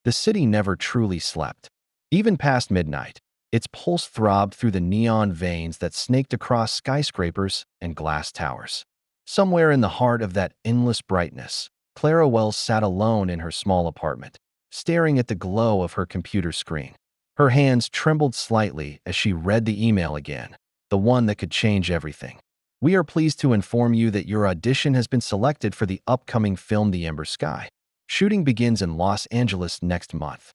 The city never truly slept. Even past midnight, its pulse throbbed through the neon veins that snaked across skyscrapers and glass towers. Somewhere in the heart of that endless brightness, Clara Wells sat alone in her small apartment, staring at the glow of her computer screen. Her hands trembled slightly as she read the email again, the one that could change everything. We are pleased to inform you that your audition has been selected for the upcoming film The Ember Sky. Shooting begins in Los Angeles next month.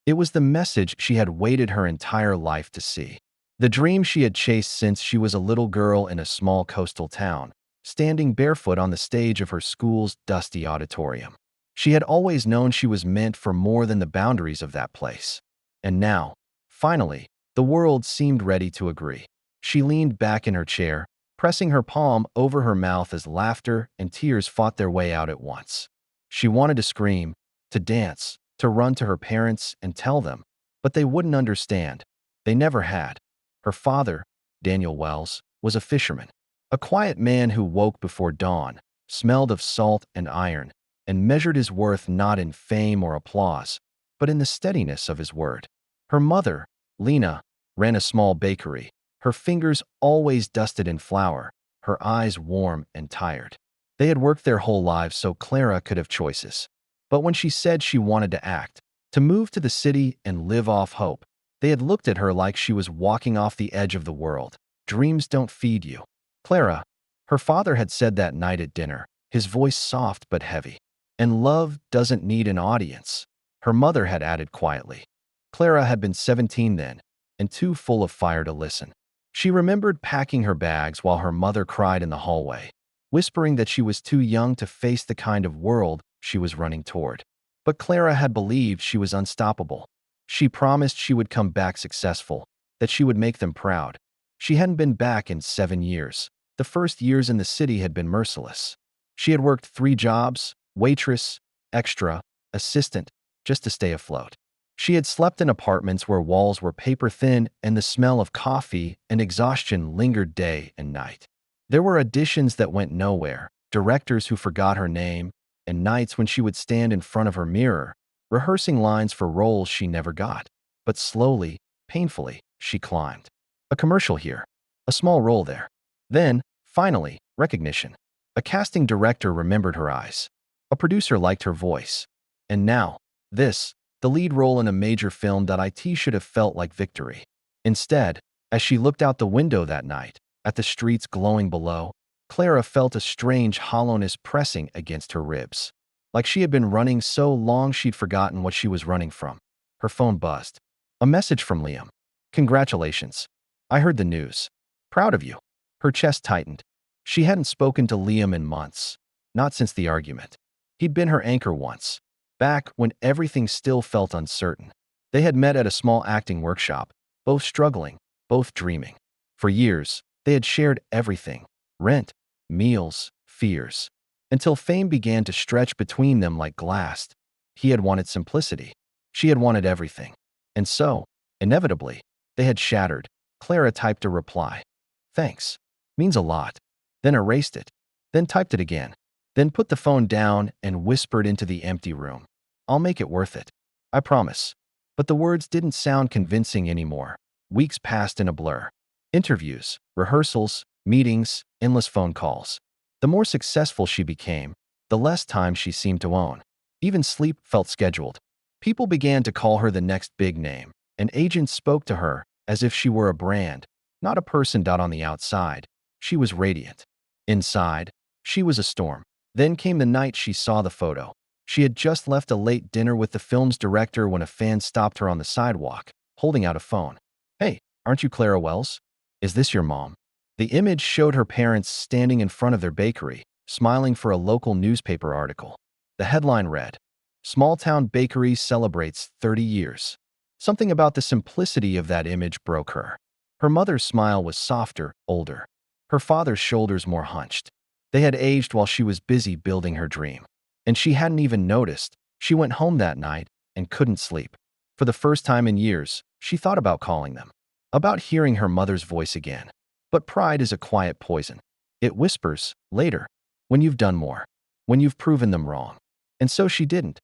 It was the message she had waited her entire life to see. The dream she had chased since she was a little girl in a small coastal town, standing barefoot on the stage of her school's dusty auditorium. She had always known she was meant for more than the boundaries of that place. And now, finally, the world seemed ready to agree. She leaned back in her chair, pressing her palm over her mouth as laughter and tears fought their way out at once. She wanted to scream, to dance, to run to her parents and tell them, but they wouldn't understand. They never had. Her father, Daniel Wells, was a fisherman, a quiet man who woke before dawn, smelled of salt and iron, and measured his worth not in fame or applause, but in the steadiness of his word. Her mother, Lena, ran a small bakery, her fingers always dusted in flour, her eyes warm and tired. They had worked their whole lives so Clara could have choices. But when she said she wanted to act, to move to the city and live off hope, they had looked at her like she was walking off the edge of the world. Dreams don't feed you. Clara, her father had said that night at dinner, his voice soft but heavy. And love doesn't need an audience, her mother had added quietly. Clara had been 17 then, and too full of fire to listen. She remembered packing her bags while her mother cried in the hallway, whispering that she was too young to face the kind of world she was running toward. But Clara had believed she was unstoppable. She promised she would come back successful, that she would make them proud. She hadn't been back in 7 years. The first years in the city had been merciless. She had worked 3 jobs, waitress, extra, assistant, just to stay afloat. She had slept in apartments where walls were paper thin and the smell of coffee and exhaustion lingered day and night. There were auditions that went nowhere, directors who forgot her name, and nights when she would stand in front of her mirror, rehearsing lines for roles she never got. But slowly, painfully, she climbed. A commercial here, a small role there. Then, finally, recognition. A casting director remembered her eyes. A producer liked her voice. And now, this, the lead role in a major film.It should have felt like victory. Instead, as she looked out the window that night, at the streets glowing below, Clara felt a strange hollowness pressing against her ribs. Like she had been running so long she'd forgotten what she was running from. Her phone buzzed. A message from Liam. "Congratulations. I heard the news. Proud of you." Her chest tightened. She hadn't spoken to Liam in months. Not since the argument. He'd been her anchor once. Back when everything still felt uncertain. They had met at a small acting workshop, both struggling, both dreaming. For years, they had shared everything. Rent, meals, fears. Until fame began to stretch between them like glass. He had wanted simplicity. She had wanted everything. And so, inevitably, they had shattered. Clara typed a reply. "Thanks. Means a lot." Then erased it. Then typed it again. Then put the phone down and whispered into the empty room. "I'll make it worth it. I promise." But the words didn't sound convincing anymore. Weeks passed in a blur. Interviews, rehearsals, meetings, endless phone calls. The more successful she became, the less time she seemed to own. Even sleep felt scheduled. People began to call her the next big name, and agents spoke to her as if she were a brand, not a person. On the outside, she was radiant. Inside, she was a storm. Then came the night she saw the photo. She had just left a late dinner with the film's director when a fan stopped her on the sidewalk, holding out a phone. "Hey, aren't you Clara Wells? Is this your mom?" The image showed her parents standing in front of their bakery, smiling for a local newspaper article. The headline read, "Small Town Bakery Celebrates 30 Years." Something about the simplicity of that image broke her. Her mother's smile was softer, older. Her father's shoulders more hunched. They had aged while she was busy building her dream. And she hadn't even noticed. She went home that night and couldn't sleep. For the first time in years, she thought about calling them, about hearing her mother's voice again. But pride is a quiet poison. It whispers, later, when you've done more, when you've proven them wrong. And so she didn't.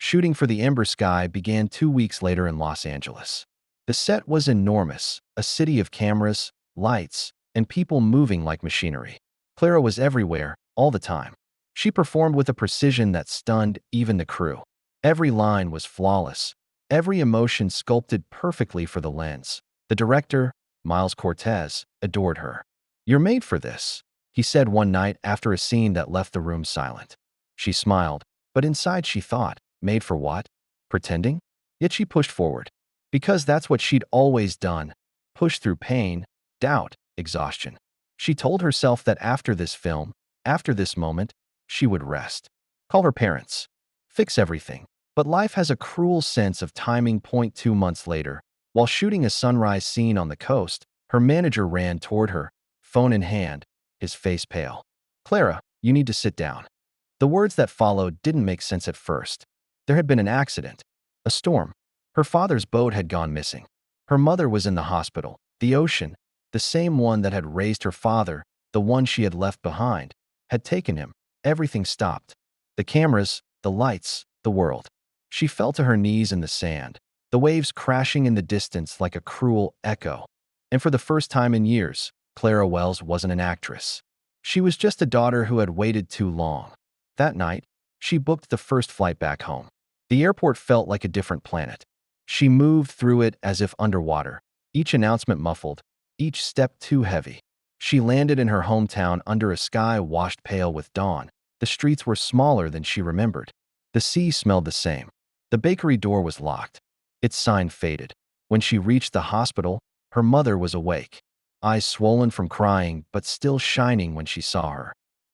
Shooting for the Ember Sky began 2 weeks later in Los Angeles. The set was enormous, a city of cameras, lights, and people moving like machinery. Clara was everywhere, all the time. She performed with a precision that stunned even the crew. Every line was flawless, every emotion sculpted perfectly for the lens. The director, Miles Cortez, adored her. "You're made for this," he said one night after a scene that left the room silent. She smiled, but inside she thought, made for what? Pretending? Yet she pushed forward. Because that's what she'd always done, pushed through pain, doubt, exhaustion. She told herself that after this film, after this moment, she would rest. Call her parents. Fix everything. But life has a cruel sense of timing. 2 months later, while shooting a sunrise scene on the coast, her manager ran toward her, phone in hand, his face pale. "Clara, you need to sit down." The words that followed didn't make sense at first. There had been an accident, a storm. Her father's boat had gone missing. Her mother was in the hospital. The ocean, the same one that had raised her father, the one she had left behind, had taken him. Everything stopped. The cameras, the lights, the world. She fell to her knees in the sand, the waves crashing in the distance like a cruel echo. And for the first time in years, Clara Wells wasn't an actress. She was just a daughter who had waited too long. That night, she booked the first flight back home. The airport felt like a different planet. She moved through it as if underwater, each announcement muffled, each step too heavy. She landed in her hometown under a sky washed pale with dawn. The streets were smaller than she remembered. The sea smelled the same. The bakery door was locked. Its sign faded. When she reached the hospital, her mother was awake, eyes swollen from crying but still shining when she saw her.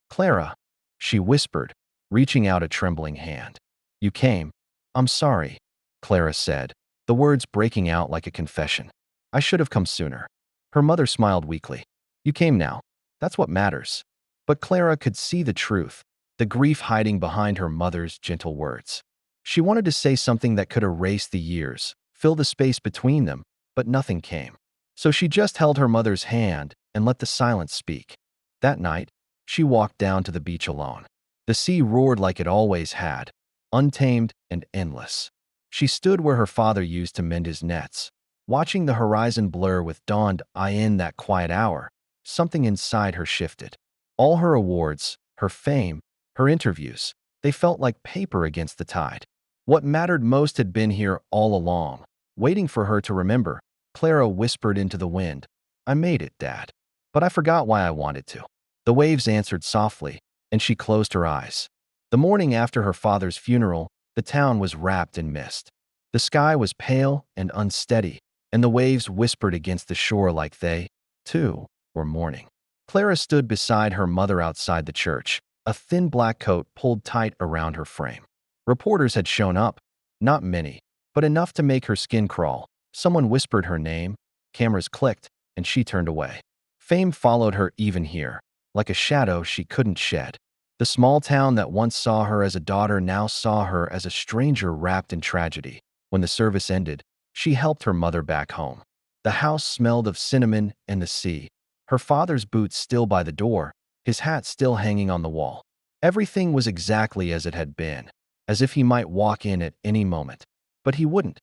"Clara," she whispered, reaching out a trembling hand. "You came." "I'm sorry," Clara said, the words breaking out like a confession. "I should have come sooner." Her mother smiled weakly. "You came now. That's what matters." But Clara could see the truth, the grief hiding behind her mother's gentle words. She wanted to say something that could erase the years, fill the space between them, but nothing came. So she just held her mother's hand and let the silence speak. That night, she walked down to the beach alone. The sea roared like it always had, untamed and endless. She stood where her father used to mend his nets, watching the horizon blur with dawn. In that quiet hour, something inside her shifted. All her awards, her fame, her interviews, they felt like paper against the tide. What mattered most had been here all along, waiting for her to remember. Clara whispered into the wind, "I made it, Dad. But I forgot why I wanted to." The waves answered softly, and she closed her eyes. The morning after her father's funeral, the town was wrapped in mist. The sky was pale and unsteady, and the waves whispered against the shore like they, too, were mourning. Clara stood beside her mother outside the church, a thin black coat pulled tight around her frame. Reporters had shown up, not many, but enough to make her skin crawl. Someone whispered her name, cameras clicked, and she turned away. Fame followed her even here, like a shadow she couldn't shed. The small town that once saw her as a daughter now saw her as a stranger wrapped in tragedy. When the service ended, she helped her mother back home. The house smelled of cinnamon and the sea. Her father's boots still by the door, his hat still hanging on the wall. Everything was exactly as it had been, as if he might walk in at any moment. But he wouldn't.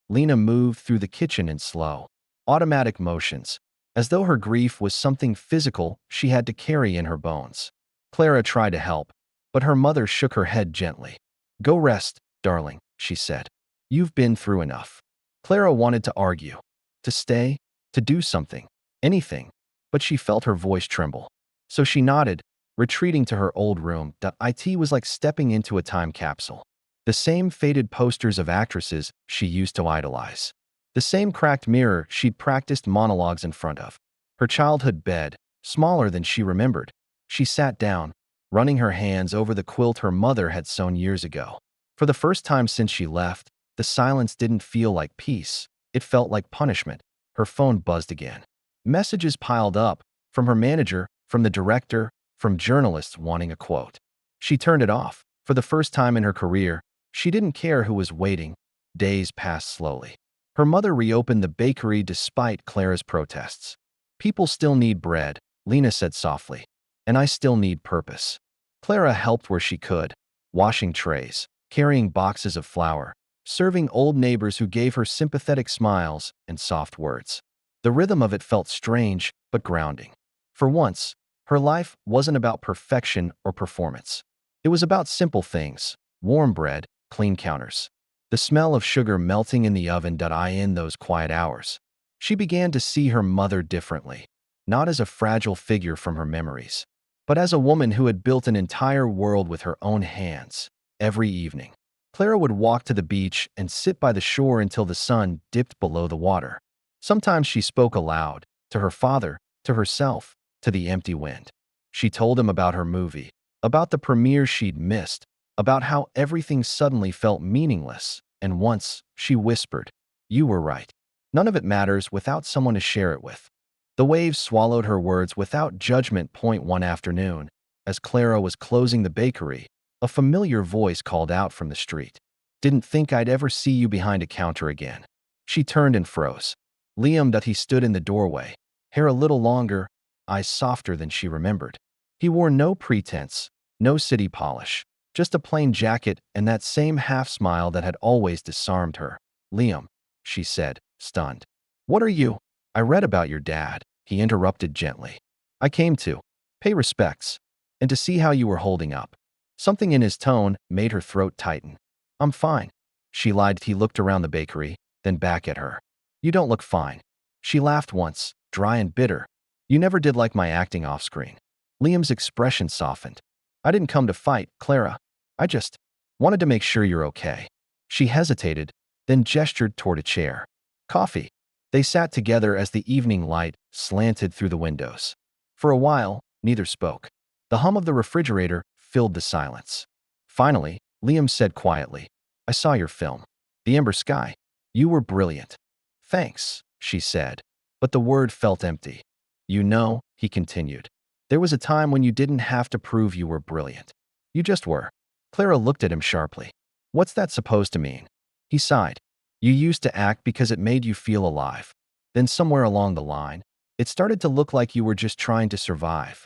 Lena moved through the kitchen in slow, automatic motions, as though her grief was something physical she had to carry in her bones. Clara tried to help, but her mother shook her head gently. "Go rest, darling," she said. "You've been through enough." Clara wanted to argue, to stay, to do something, anything, but she felt her voice tremble. So she nodded, retreating to her old room. It was like stepping into a time capsule. The same faded posters of actresses she used to idolize. The same cracked mirror she'd practiced monologues in front of. Her childhood bed, smaller than she remembered. She sat down, running her hands over the quilt her mother had sewn years ago. For the first time since she left, the silence didn't feel like peace. It felt like punishment. Her phone buzzed again. Messages piled up, from her manager, from the director, from journalists wanting a quote. She turned it off. For the first time in her career, she didn't care who was waiting. Days passed slowly. Her mother reopened the bakery despite Clara's protests. "People still need bread," Lena said softly. "And I still need purpose." Clara helped where she could, washing trays, carrying boxes of flour, serving old neighbors who gave her sympathetic smiles and soft words. The rhythm of it felt strange but grounding. For once, her life wasn't about perfection or performance. It was about simple things: warm bread, clean counters, the smell of sugar melting in the oven. In those quiet hours, she began to see her mother differently, not as a fragile figure from her memories, but as a woman who had built an entire world with her own hands. Every evening, Clara would walk to the beach and sit by the shore until the sun dipped below the water. Sometimes she spoke aloud, to her father, to herself, to the empty wind. She told him about her movie, about the premiere she'd missed, about how everything suddenly felt meaningless, and once she whispered, "You were right. None of it matters without someone to share it with." The waves swallowed her words without judgment. One afternoon, as Clara was closing the bakery, a familiar voice called out from the street. "Didn't think I'd ever see you behind a counter again." She turned and froze. Liam. He stood in the doorway, hair a little longer, eyes softer than she remembered. He wore no pretense, no city polish, just a plain jacket and that same half-smile that had always disarmed her. "Liam," she said, stunned. "What are you?" "I read about your dad," he interrupted gently. "I came to pay respects and to see how you were holding up." Something in his tone made her throat tighten. "I'm fine," she lied. He looked around the bakery, then back at her. "You don't look fine." She laughed once, dry and bitter. "You never did like my acting off-screen." Liam's expression softened. "I didn't come to fight, Clara. I just wanted to make sure you're okay." She hesitated, then gestured toward a chair. "Coffee." They sat together as the evening light slanted through the windows. For a while, neither spoke. The hum of the refrigerator filled the silence. Finally, Liam said quietly, "I saw your film, The Ember Sky. You were brilliant." "Thanks," she said, but the word felt empty. "You know," he continued, "there was a time when you didn't have to prove you were brilliant. You just were." Clara looked at him sharply. "What's that supposed to mean?" He sighed. "You used to act because it made you feel alive. Then somewhere along the line, it started to look like you were just trying to survive."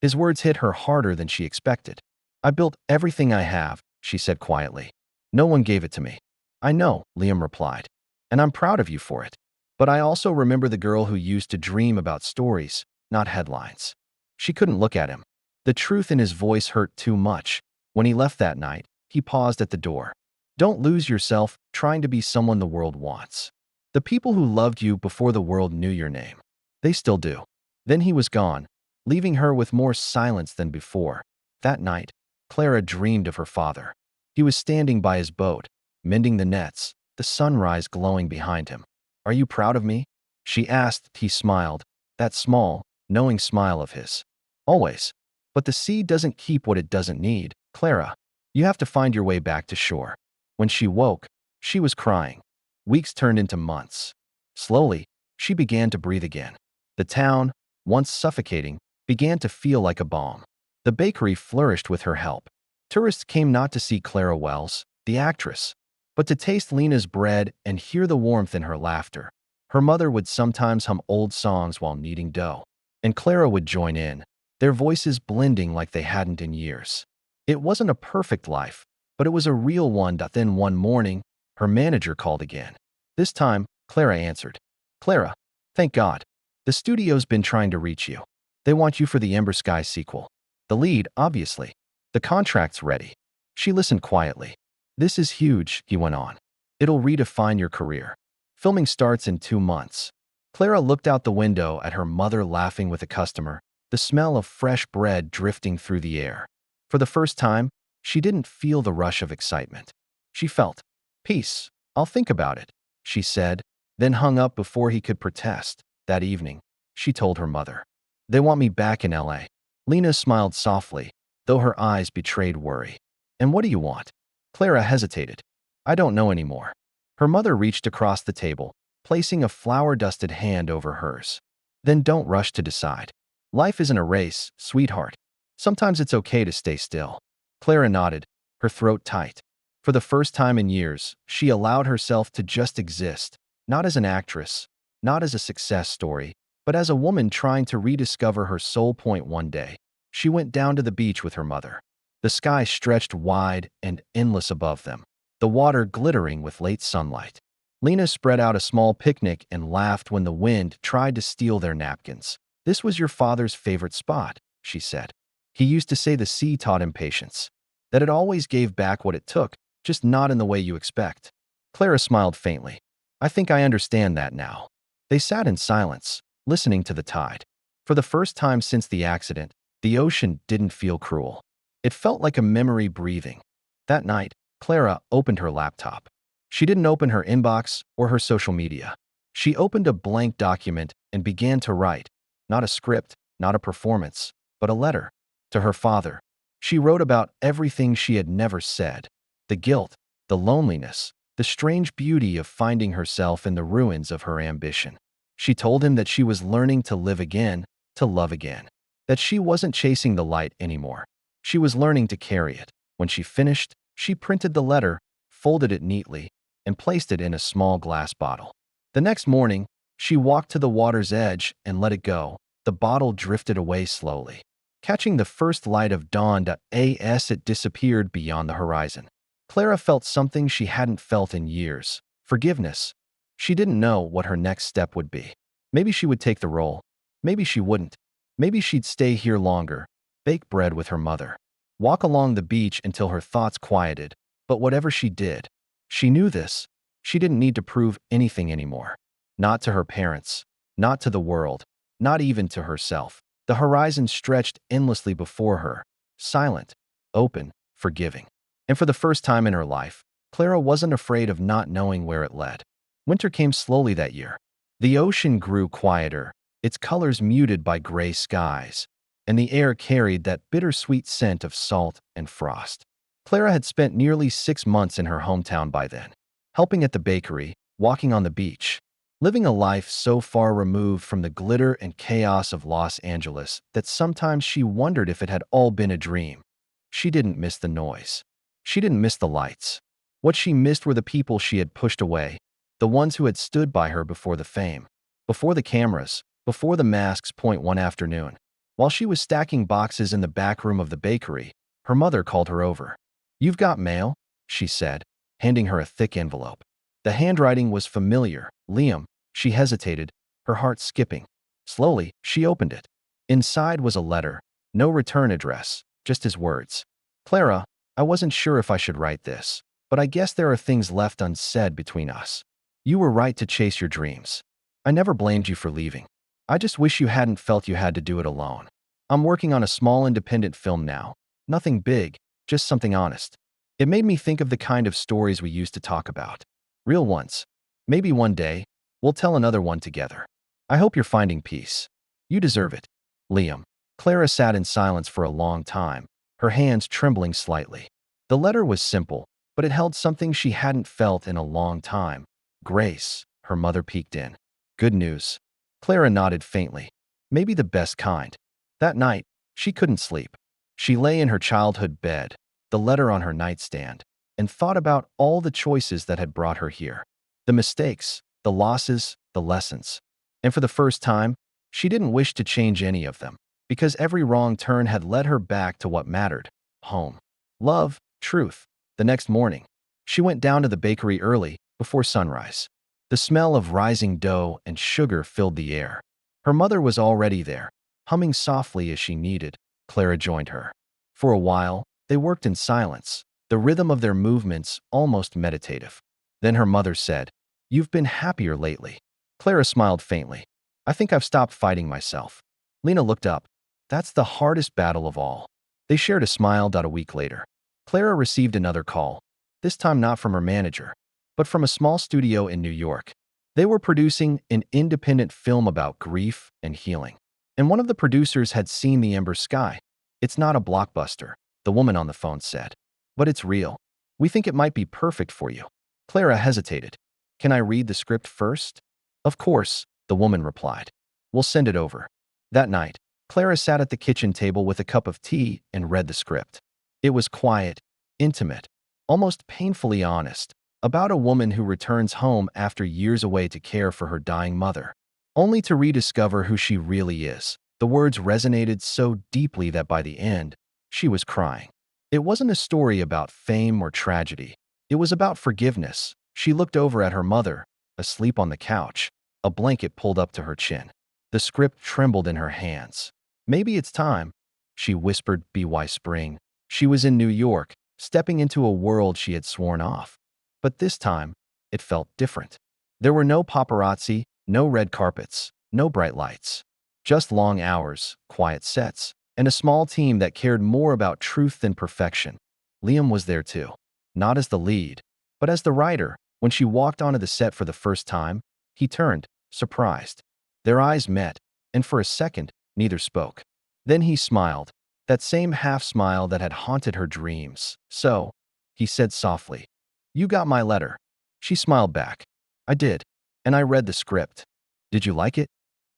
His words hit her harder than she expected. "I built everything I have," she said quietly. "No one gave it to me." "I know," Liam replied, "and I'm proud of you for it. But I also remember the girl who used to dream about stories, not headlines." She couldn't look at him. The truth in his voice hurt too much. When he left that night, he paused at the door. "Don't lose yourself trying to be someone the world wants. The people who loved you before the world knew your name, they still do." Then he was gone, leaving her with more silence than before. That night, Clara dreamed of her father. He was standing by his boat, mending the nets, the sunrise glowing behind him. "Are you proud of me?" she asked. He smiled, that small, knowing smile of his. "Always. But the sea doesn't keep what it doesn't need, Clara. You have to find your way back to shore." When she woke, she was crying. Weeks turned into months. Slowly, she began to breathe again. The town, once suffocating, began to feel like a balm. The bakery flourished with her help. Tourists came not to see Clara Wells, the actress, but to taste Lena's bread and hear the warmth in her laughter. Her mother would sometimes hum old songs while kneading dough, and Clara would join in, their voices blending like they hadn't in years. It wasn't a perfect life, but it was a real one. Then one morning, her manager called again. This time, Clara answered. "Clara, thank God. The studio's been trying to reach you. They want you for the Ember Sky sequel. The lead, obviously. The contract's ready." She listened quietly. "This is huge," he went on. "It'll redefine your career. Filming starts in 2 months." Clara looked out the window at her mother laughing with a customer, the smell of fresh bread drifting through the air. For the first time, she didn't feel the rush of excitement. She felt peace. "I'll think about it," she said, then hung up before he could protest. That evening, she told her mother, "They want me back in LA." Lena smiled softly, though her eyes betrayed worry. "And what do you want?" Clara hesitated. "I don't know anymore." Her mother reached across the table, placing a flour-dusted hand over hers. "Then don't rush to decide. Life isn't a race, sweetheart. Sometimes it's okay to stay still." Clara nodded, her throat tight. For the first time in years, she allowed herself to just exist, not as an actress, not as a success story, but as a woman trying to rediscover her soul. One day, she went down to the beach with her mother. The sky stretched wide and endless above them, the water glittering with late sunlight. Lena spread out a small picnic and laughed when the wind tried to steal their napkins. "This was your father's favorite spot," she said. "He used to say the sea taught him patience, that it always gave back what it took, just not in the way you expect." Clara smiled faintly. "I think I understand that now." They sat in silence, listening to the tide. For the first time since the accident, the ocean didn't feel cruel. It felt like a memory breathing. That night, Clara opened her laptop. She didn't open her inbox or her social media. She opened a blank document and began to write, not a script, not a performance, but a letter to her father. She wrote about everything she had never said: the guilt, the loneliness, the strange beauty of finding herself in the ruins of her ambition. She told him that she was learning to live again, to love again, that she wasn't chasing the light anymore. She was learning to carry it. When she finished, she printed the letter, folded it neatly, and placed it in a small glass bottle. The next morning, she walked to the water's edge and let it go. The bottle drifted away slowly. Catching the first light of dawn, as it disappeared beyond the horizon. Clara felt something she hadn't felt in years: forgiveness. She didn't know what her next step would be. Maybe she would take the role. Maybe she wouldn't. Maybe she'd stay here longer, bake bread with her mother, walk along the beach until her thoughts quieted. But whatever she did, she knew this: she didn't need to prove anything anymore. Not to her parents, not to the world, not even to herself. The horizon stretched endlessly before her, silent, open, forgiving. And for the first time in her life, Clara wasn't afraid of not knowing where it led. Winter came slowly that year. The ocean grew quieter, its colors muted by gray skies, and the air carried that bittersweet scent of salt and frost. Clara had spent nearly 6 months in her hometown by then, helping at the bakery, walking on the beach, living a life so far removed from the glitter and chaos of Los Angeles that sometimes she wondered if it had all been a dream. She didn't miss the noise. She didn't miss the lights. What she missed were the people she had pushed away, the ones who had stood by her before the fame, before the cameras, before the masks. One afternoon, while she was stacking boxes in the back room of the bakery, her mother called her over. "You've got mail," she said, handing her a thick envelope. The handwriting was familiar. "Liam." She hesitated, her heart skipping. Slowly, she opened it. Inside was a letter, no return address, just his words. "Clara, I wasn't sure if I should write this, but I guess there are things left unsaid between us. You were right to chase your dreams. I never blamed you for leaving. I just wish you hadn't felt you had to do it alone. I'm working on a small independent film now. Nothing big, just something honest. It made me think of the kind of stories we used to talk about. Real ones. Maybe one day, we'll tell another one together. I hope you're finding peace. You deserve it. Liam." Clara sat in silence for a long time, her hands trembling slightly. The letter was simple, but it held something she hadn't felt in a long time. "Grace," her mother peeked in. "Good news." Clara nodded faintly. "Maybe the best kind." That night, she couldn't sleep. She lay in her childhood bed, the letter on her nightstand, and thought about all the choices that had brought her here. The mistakes, the losses, the lessons. And for the first time, she didn't wish to change any of them, because every wrong turn had led her back to what mattered: home, love, truth. The next morning, she went down to the bakery early, before sunrise. The smell of rising dough and sugar filled the air. Her mother was already there, humming softly as she kneaded. Clara joined her. For a while, they worked in silence, the rhythm of their movements almost meditative. Then her mother said, "You've been happier lately." Clara smiled faintly. "I think I've stopped fighting myself." Lena looked up. "That's the hardest battle of all." They shared a smile. A week later, Clara received another call, this time not from her manager, but from a small studio in New York. They were producing an independent film about grief and healing. And one of the producers had seen the ember sky. "It's not a blockbuster," the woman on the phone said, "but it's real. We think it might be perfect for you." Clara hesitated. "Can I read the script first?" "Of course," the woman replied. "We'll send it over." That night, Clara sat at the kitchen table with a cup of tea and read the script. It was quiet, intimate, almost painfully honest, about a woman who returns home after years away to care for her dying mother, only to rediscover who she really is. The words resonated so deeply that by the end, she was crying. It wasn't a story about fame or tragedy. It was about forgiveness. She looked over at her mother, asleep on the couch, a blanket pulled up to her chin. The script trembled in her hands. Maybe it's time, she whispered by spring. She was in New York, stepping into a world she had sworn off. But this time, it felt different. There were no paparazzi, no red carpets, no bright lights. Just long hours, quiet sets, and a small team that cared more about truth than perfection. Liam was there too. Not as the lead, but as the writer. When she walked onto the set for the first time, he turned, surprised. Their eyes met, and for a second, neither spoke. Then he smiled, that same half-smile that had haunted her dreams. "So," he said softly, "you got my letter." She smiled back. "I did, and I read the script." "Did you like it?"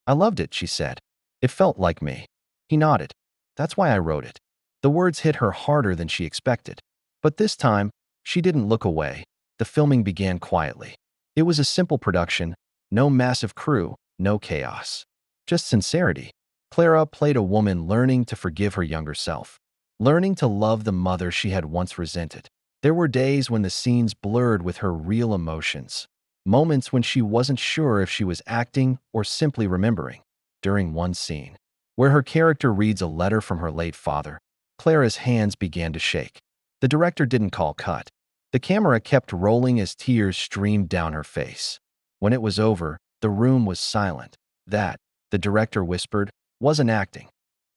"I loved it," she said. "It felt like me." He nodded. "That's why I wrote it." The words hit her harder than she expected. But this time, she didn't look away. The filming began quietly. It was a simple production, no massive crew, no chaos. Just sincerity. Clara played a woman learning to forgive her younger self, learning to love the mother she had once resented. There were days when the scenes blurred with her real emotions, moments when she wasn't sure if she was acting or simply remembering. During one scene, where her character reads a letter from her late father, Clara's hands began to shake. The director didn't call cut. The camera kept rolling as tears streamed down her face. When it was over, the room was silent. That, the director whispered, wasn't acting.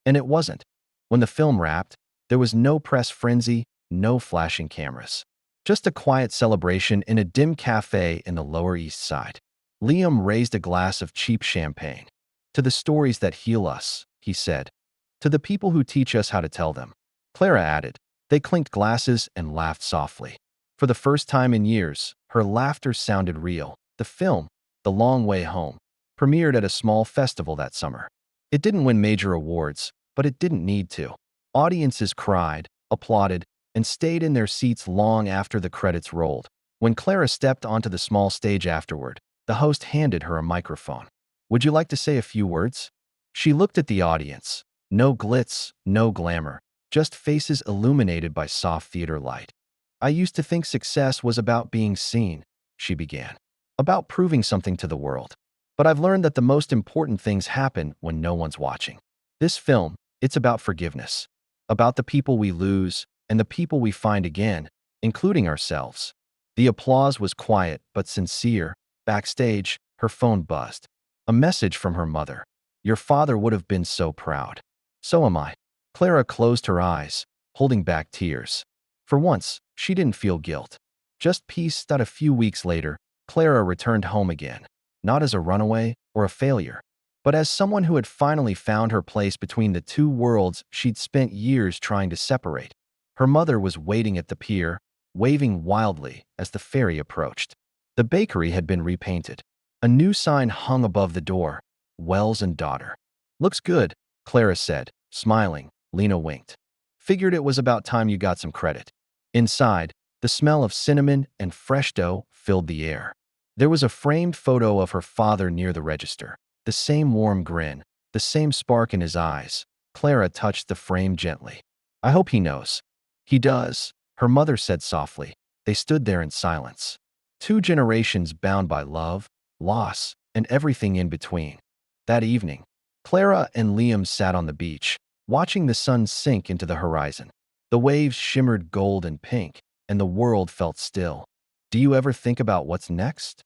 And it wasn't. When the film wrapped, there was no press frenzy, no flashing cameras. Just a quiet celebration in a dim cafe in the Lower East Side. Liam raised a glass of cheap champagne. "To the stories that heal us," he said. "To the people who teach us how to tell them." Clara added. They clinked glasses and laughed softly. For the first time in years, her laughter sounded real. The film, The Long Way Home, premiered at a small festival that summer. It didn't win major awards, but it didn't need to. Audiences cried, applauded, and stayed in their seats long after the credits rolled. When Clara stepped onto the small stage afterward, the host handed her a microphone. "Would you like to say a few words?" She looked at the audience. No glitz, no glamour, just faces illuminated by soft theater light. "I used to think success was about being seen," she began, "about proving something to the world. But I've learned that the most important things happen when no one's watching. This film, it's about forgiveness, about the people we lose and the people we find again, including ourselves." The applause was quiet but sincere. Backstage, her phone buzzed. A message from her mother. "Your father would have been so proud." "So am I." Clara closed her eyes, holding back tears. For once, she didn't feel guilt. Just peace. That a few weeks later, Clara returned home again, not as a runaway or a failure, but as someone who had finally found her place between the two worlds she'd spent years trying to separate. Her mother was waiting at the pier, waving wildly as the ferry approached. The bakery had been repainted. A new sign hung above the door, "Wells and Daughter." "Looks good," Clara said, smiling. Lena winked. "Figured it was about time you got some credit." Inside, the smell of cinnamon and fresh dough filled the air. There was a framed photo of her father near the register. The same warm grin, the same spark in his eyes. Clara touched the frame gently. "I hope he knows." "He does," her mother said softly. They stood there in silence. Two generations bound by love, loss, and everything in between. That evening, Clara and Liam sat on the beach, watching the sun sink into the horizon. The waves shimmered gold and pink, and the world felt still. "Do you ever think about what's next?"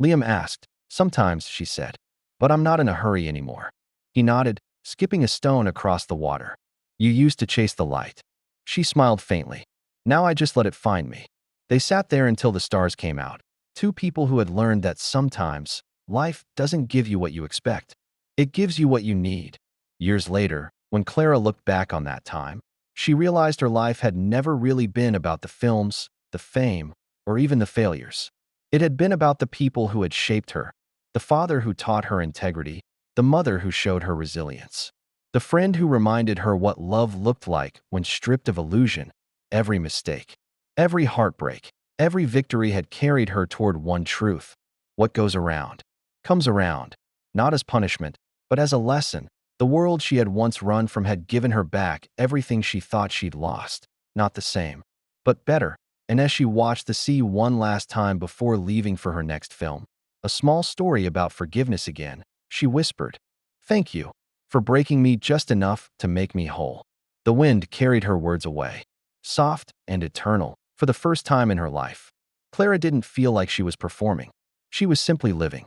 Liam asked. "Sometimes," she said, "but I'm not in a hurry anymore." He nodded, skipping a stone across the water. "You used to chase the light." She smiled faintly. "Now I just let it find me." They sat there until the stars came out. Two people who had learned that sometimes life doesn't give you what you expect. It gives you what you need. Years later, when Clara looked back on that time, she realized her life had never really been about the films, the fame, or even the failures. It had been about the people who had shaped her, the father who taught her integrity, the mother who showed her resilience, the friend who reminded her what love looked like when stripped of illusion. Every mistake, every heartbreak, every victory had carried her toward one truth: what goes around comes around, not as punishment, but as a lesson. The world she had once run from had given her back everything she thought she'd lost. not the same, but better. And as she watched the sea one last time before leaving for her next film, a small story about forgiveness again, she whispered, "Thank you for breaking me just enough to make me whole." The wind carried her words away, soft and eternal, for the first time in her life. Clara didn't feel like she was performing. She was simply living.